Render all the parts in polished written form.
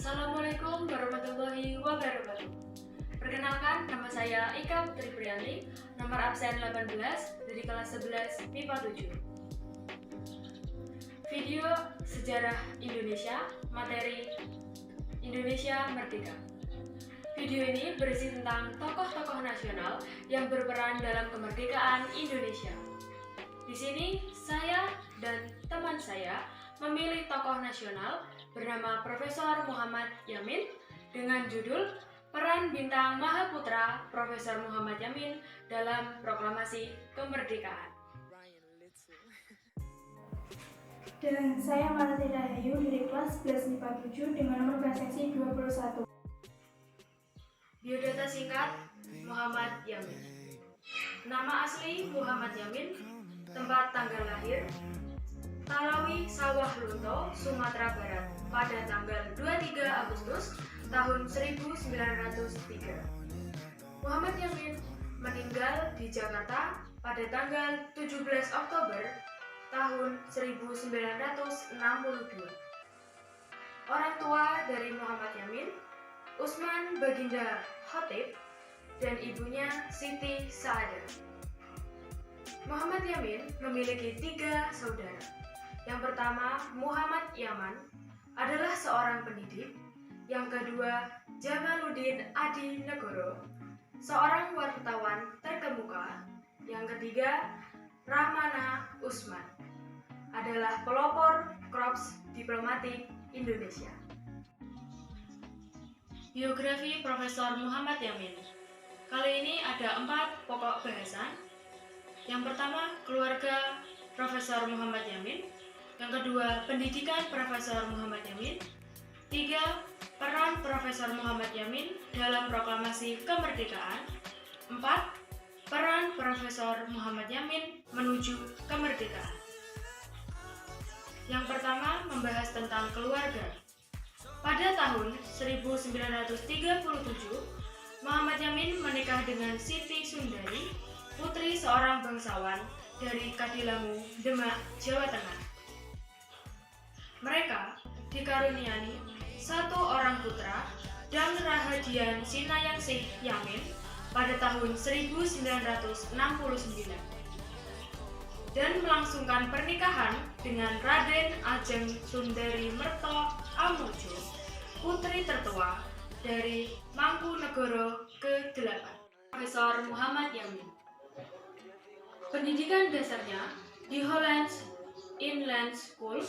Assalamualaikum warahmatullahi wabarakatuh. Perkenalkan, nama saya Ika Putri Priyanti, nomor absen 18 dari kelas 11 MIPA 7. Video Sejarah Indonesia, materi Indonesia Merdeka. Video ini berisi tentang tokoh-tokoh nasional yang berperan dalam kemerdekaan Indonesia. Di sini, saya dan teman saya memilih tokoh nasional bernama Profesor Muhammad Yamin dengan judul Peran Bintang Mahaputra Profesor Muhammad Yamin dalam Proklamasi Kemerdekaan. Dan saya Malati Rahayu dari kelas 11 MIPA 7 dengan nomor praseksi 21. Biodata singkat Muhammad Yamin. Nama asli Muhammad Yamin. Tempat tanggal lahir Talawi Sawah Lunto, Sumatera Barat pada tanggal 23 Agustus tahun 1903. Muhammad Yamin meninggal di Jakarta pada tanggal 17 Oktober tahun 1962. Orang tua dari Muhammad Yamin, Usman Baginda Khatib, dan ibunya Siti Saadah. Muhammad Yamin memiliki 3 saudara. Yang pertama, Muhammad Yaman adalah seorang pendidik. Yang kedua, Jamaluddin Adi Negoro, seorang wartawan terkemuka. Yang ketiga, Rahmana Usman adalah pelopor Korps Diplomatik Indonesia. Biografi Profesor Muhammad Yamin. Kali ini ada 4 pokok bahasan. Yang pertama, keluarga Profesor Muhammad Yamin. Yang kedua, pendidikan Profesor Muhammad Yamin. 3. Peran Profesor Muhammad Yamin dalam Proklamasi Kemerdekaan. 4. Peran Profesor Muhammad Yamin menuju kemerdekaan. Yang pertama, membahas tentang keluarga. Pada tahun 1937, Muhammad Yamin menikah dengan Siti Sundari, putri seorang bangsawan dari Kadilangu, Demak, Jawa Tengah. Mereka dikaruniai 1 orang putra dan Rahadian Sinayangsih Yamin pada tahun 1969 dan melangsungkan pernikahan dengan Raden Ajeng Sundari Merto Amojo, putri tertua dari Mangkunegoro ke-8. Profesor Muhammad Yamin. Pendidikan dasarnya di Hollands Inland School,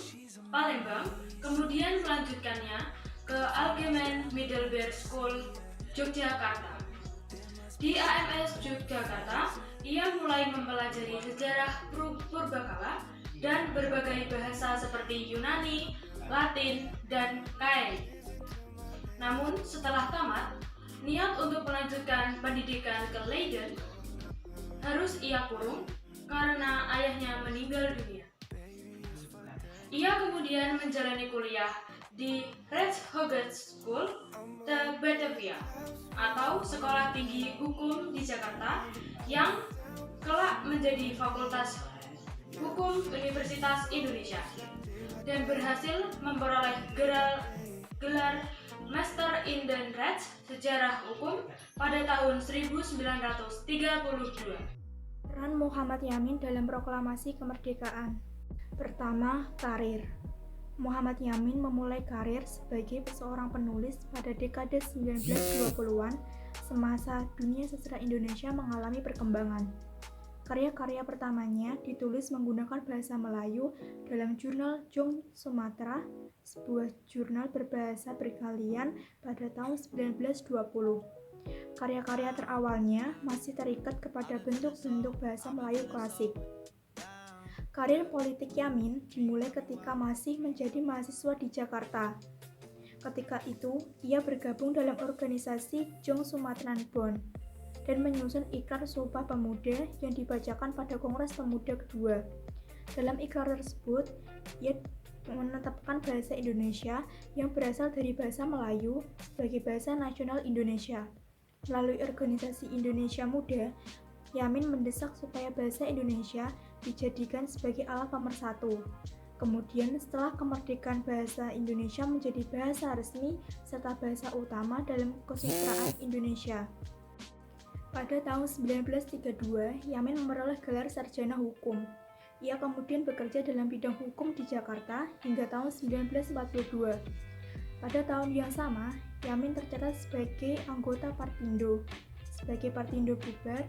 Palembang, kemudian melanjutkannya ke Algemeen Middelbaar School, Yogyakarta. Di AMS Yogyakarta, ia mulai mempelajari sejarah purbakala dan berbagai bahasa seperti Yunani, Latin, dan Gaelic. Namun, setelah tamat, niat untuk melanjutkan pendidikan ke Leiden harus ia kurung karena ayahnya meninggal dunia. Ia kemudian menjalani kuliah di Rechtshogeschool te Batavia atau Sekolah Tinggi Hukum di Jakarta yang kelak menjadi Fakultas Hukum Universitas Indonesia dan berhasil memperoleh gelar Master in den Recht Sejarah Hukum pada tahun 1932. Peran Muhammad Yamin dalam proklamasi kemerdekaan. Pertama, karir. Muhammad Yamin memulai karir sebagai seorang penulis pada dekade 1920-an semasa dunia sastra Indonesia mengalami perkembangan. Karya-karya pertamanya ditulis menggunakan bahasa Melayu dalam jurnal Jong Sumatera, sebuah jurnal berbahasa Berkalian pada tahun 1920. Karya-karya terawalnya masih terikat kepada bentuk-bentuk bahasa Melayu klasik. Karir politik Yamin dimulai ketika masih menjadi mahasiswa di Jakarta. Ketika itu, ia bergabung dalam organisasi Jong Sumatran Bond dan menyusun ikrar Sumpah Pemuda yang dibacakan pada Kongres Pemuda kedua. Dalam ikrar tersebut, ia menetapkan bahasa Indonesia yang berasal dari bahasa Melayu sebagai bahasa nasional Indonesia. Melalui organisasi Indonesia Muda, Yamin mendesak supaya bahasa Indonesia dijadikan sebagai alat pemersatu. Kemudian setelah kemerdekaan bahasa Indonesia menjadi bahasa resmi serta bahasa utama dalam kesusilaan Indonesia. Pada tahun 1932, Yamin memperoleh gelar sarjana hukum. Ia kemudian bekerja dalam bidang hukum di Jakarta hingga tahun 1942. Pada tahun yang sama, Yamin tercatat sebagai anggota Partindo. Sebagai Partindo bubar,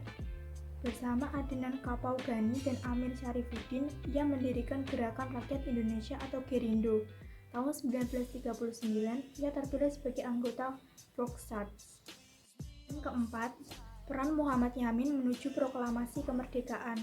bersama Adnan Kapaugani dan Amir Syarifuddin, ia mendirikan Gerakan Rakyat Indonesia atau Gerindo. Tahun 1939, ia terpilih sebagai anggota Volksraad. Yang keempat, peran Muhammad Yamin menuju proklamasi kemerdekaan.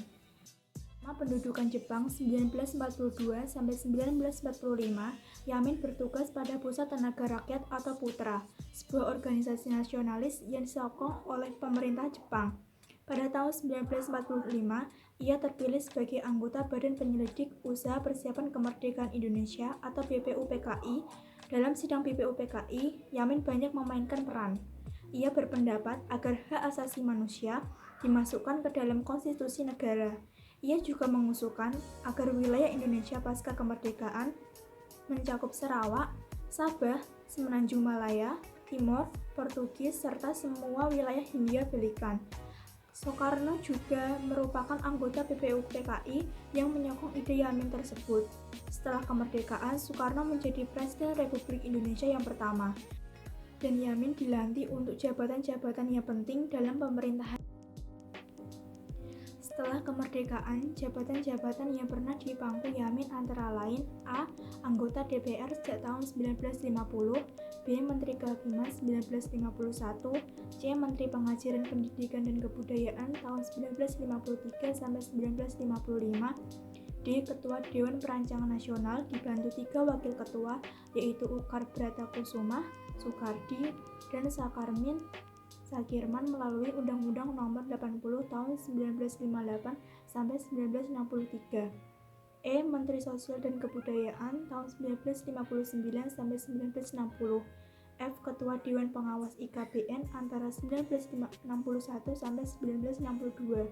Pendudukan Jepang 1942 sampai 1945, Yamin bertugas pada Pusat Tenaga Rakyat atau Putra, sebuah organisasi nasionalis yang disokong oleh pemerintah Jepang. Pada tahun 1945, ia terpilih sebagai anggota Badan Penyelidik Usaha Persiapan Kemerdekaan Indonesia atau BPUPKI. Dalam sidang BPUPKI, Yamin banyak memainkan peran. Ia berpendapat agar hak asasi manusia dimasukkan ke dalam konstitusi negara. Ia juga mengusulkan agar wilayah Indonesia pasca kemerdekaan mencakup Sarawak, Sabah, Semenanjung Malaya, Timor, Portugis, serta semua wilayah Hindia Belikan. Soekarno juga merupakan anggota BPUPKI yang menyokong ide Yamin tersebut. Setelah kemerdekaan, Soekarno menjadi Presiden Republik Indonesia yang pertama, dan Yamin dilantik untuk jabatan-jabatan yang penting dalam pemerintahan. Setelah kemerdekaan, jabatan-jabatan yang pernah dipangku Yamin antara lain: A. Anggota DPR sejak tahun 1950, B. Menteri Kehakiman 1951, C. Menteri Pengajaran Pendidikan dan Kebudayaan tahun 1953 sampai 1955, D. Ketua Dewan Perancangan Nasional dibantu 3 wakil ketua yaitu Ukar Bratakusuma, Soekardi, dan Sakirman melalui Undang-Undang Nomor 80 Tahun 1958 sampai 1963. E. Menteri Sosial dan Kebudayaan tahun 1959 sampai 1960. F. Ketua Dewan Pengawas IKBN antara 1961 sampai 1962.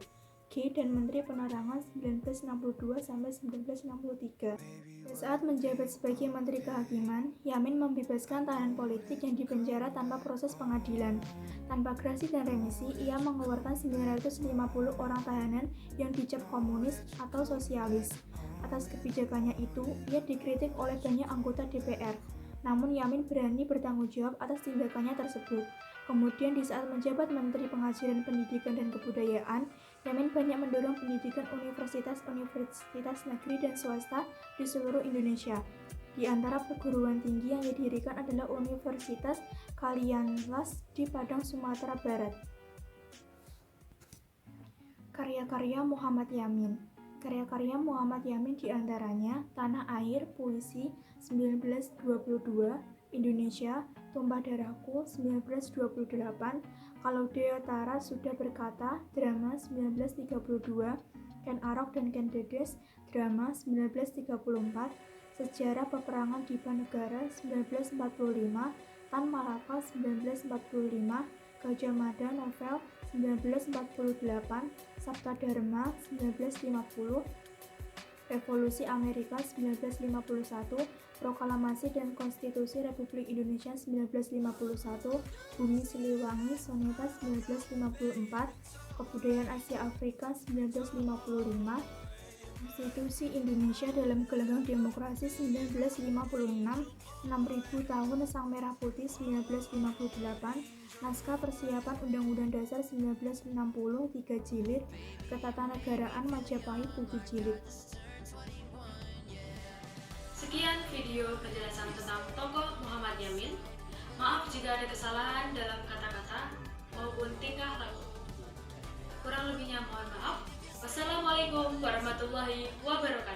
G. dan Menteri Penerangan 1962 sampai 1963. Saat menjabat sebagai Menteri Kehakiman, Yamin membebaskan tahanan politik yang dipenjara tanpa proses pengadilan. Tanpa grasi dan remisi, ia mengeluarkan 950 orang tahanan yang dicap komunis atau sosialis. Atas kebijakannya itu, ia dikritik oleh banyak anggota DPR. Namun Yamin berani bertanggung jawab atas tindakannya tersebut. Kemudian di saat menjabat Menteri Pengajaran Pendidikan dan Kebudayaan, Yamin banyak mendorong pendidikan universitas negeri dan swasta di seluruh Indonesia. Di antara perguruan tinggi yang didirikan adalah Universitas Kalianlas di Padang, Sumatera Barat. Karya-karya Muhammad Yamin. Karya-karya Muhammad Yamin diantaranya Tanah Air, Puisi, 1922, Indonesia, Tumpah Darahku, 1928, Kalau Deotara Sudah Berkata, drama, 1932, Ken Arok dan Ken Dedes, drama, 1934, Sejarah Peperangan Diponegoro, 1945, Tan Malaka, 1945, Gajah Mada novel, 1948, Sabta Dharma, 1950, Revolusi Amerika 1951, Proklamasi dan Konstitusi Republik Indonesia 1951, Bumi Siliwangi Soneta 1954, Kebudayaan Asia Afrika 1955, Konstitusi Indonesia dalam Gelanggang Demokrasi 1956, 6000 Tahun Sang Merah Putih 1958, Naskah Persiapan Undang-Undang Dasar 1960 3 jilid, Ketatanegaraan Majapahit 7 jilid. Sekian video penjelasan tentang tokoh Muhammad Yamin. Maaf jika ada kesalahan dalam kata-kata maupun tingkah laku. Kurang lebihnya mohon maaf. Wassalamualaikum warahmatullahi wabarakatuh.